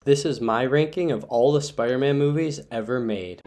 This is my ranking of all the Spider-Man movies ever made.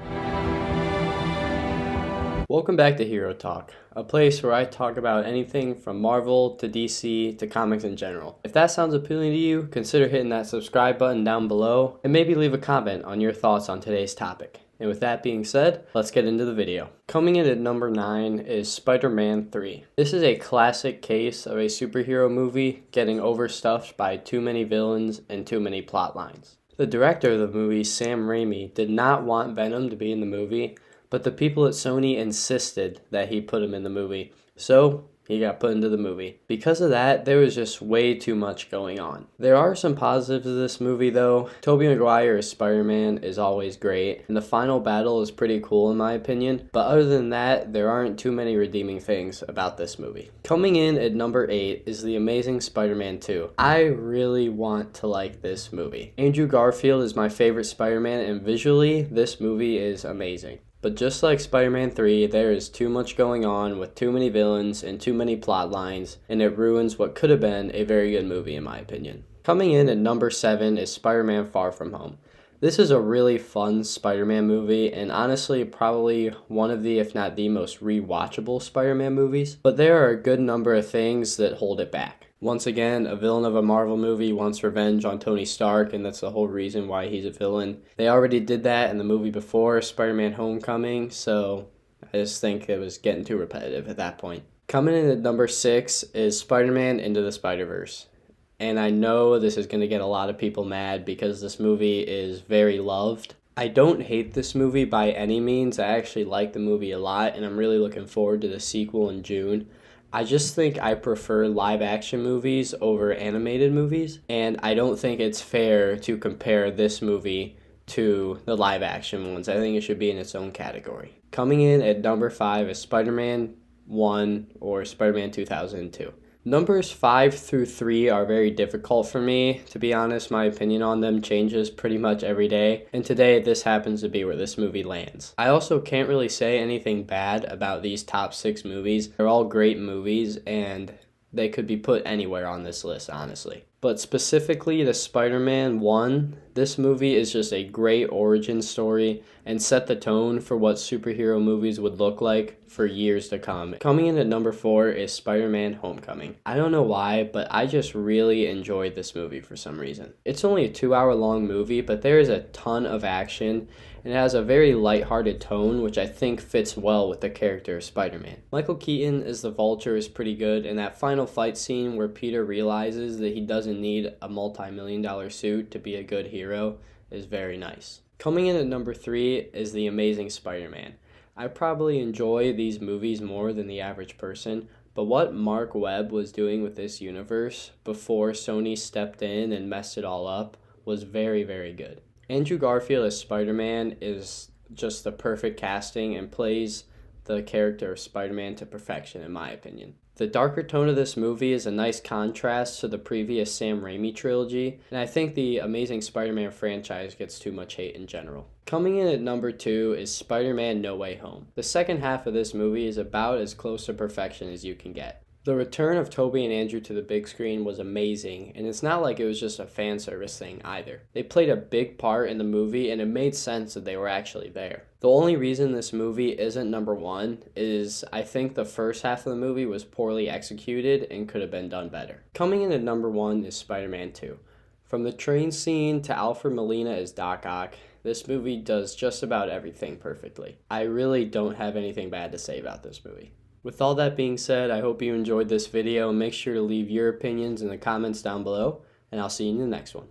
Welcome back to Hero Talk, a place where I talk about anything from Marvel to DC to comics in general. If that sounds appealing to you, consider hitting that subscribe button down below and maybe leave a comment on your thoughts on today's topic. And with that being said, let's get into the video. Coming in at number 9 is Spider-Man III. This is a classic case of a superhero movie getting overstuffed by too many villains and too many plot lines. The director of the movie, Sam Raimi, did not want Venom to be in the movie, but the people at Sony insisted that he put him in the movie. So he got put into the movie. Because of that, there was just way too much going on. There are some positives of this movie though. Tobey Maguire as Spider-Man is always great, and the final battle is pretty cool in my opinion. But other than that, there aren't too many redeeming things about this movie. Coming in at number 8 is The Amazing Spider-Man II. I really want to like this movie. Andrew Garfield is my favorite Spider-Man, and visually, this movie is amazing. But just like Spider-Man 3, there is too much going on with too many villains and too many plot lines, and it ruins what could have been a very good movie in my opinion. Coming in at number 7 is Spider-Man Far From Home. This is a really fun Spider-Man movie, and honestly probably one of the, if not the most rewatchable Spider-Man movies, but there are a good number of things that hold it back. Once again, a villain of a Marvel movie wants revenge on Tony Stark, and that's the whole reason why he's a villain. They already did that in the movie before, Spider-Man Homecoming, so I just think it was getting too repetitive at that point. Coming in at number 6 is Spider-Man Into the Spiderverse. And I know this is going to get a lot of people mad because this movie is very loved. I don't hate this movie by any means. I actually like the movie a lot, and I'm really looking forward to the sequel in June. I just think I prefer live action movies over animated movies, and I don't think it's fair to compare this movie to the live action ones. I think it should be in its own category. Coming in at number 5 is Spider-Man 1 or Spider-Man 2002. Numbers 5 through 3 are very difficult for me. To be honest, my opinion on them changes pretty much every day, and today this happens to be where this movie lands. I also can't really say anything bad about these top 6 movies. They're all great movies, and they could be put anywhere on this list, honestly. But specifically to Spider-Man 1, this movie is just a great origin story and set the tone for what superhero movies would look like for years to come. Coming in at number 4 is Spider-Man Homecoming. I don't know why, but I just really enjoyed this movie for some reason. It's only a 2-hour long movie, but there is a ton of action, and it has a very lighthearted tone, which I think fits well with the character of Spider-Man. Michael Keaton as the Vulture is pretty good, and that final fight scene where Peter realizes that he doesn't need a multi-million-dollar suit to be a good hero is very nice. Coming in at number 3 is The Amazing Spider-Man. I probably enjoy these movies more than the average person, but what Mark Webb was doing with this universe before Sony stepped in and messed it all up was very, very good. Andrew Garfield as Spider-Man is just the perfect casting and plays the character of Spider-Man to perfection in my opinion. The darker tone of this movie is a nice contrast to the previous Sam Raimi trilogy, and I think the Amazing Spider-Man franchise gets too much hate in general. Coming in at number 2 is Spider-Man No Way Home. The second half of this movie is about as close to perfection as you can get. The return of Tobey and Andrew to the big screen was amazing, and it's not like it was just a fan service thing either. They played a big part in the movie, and it made sense that they were actually there. The only reason this movie isn't number 1 is I think the first half of the movie was poorly executed and could have been done better. Coming in at number 1 is Spider-Man II. From the train scene to Alfred Molina as Doc Ock, this movie does just about everything perfectly. I really don't have anything bad to say about this movie. With all that being said, I hope you enjoyed this video. Make sure to leave your opinions in the comments down below, and I'll see you in the next one.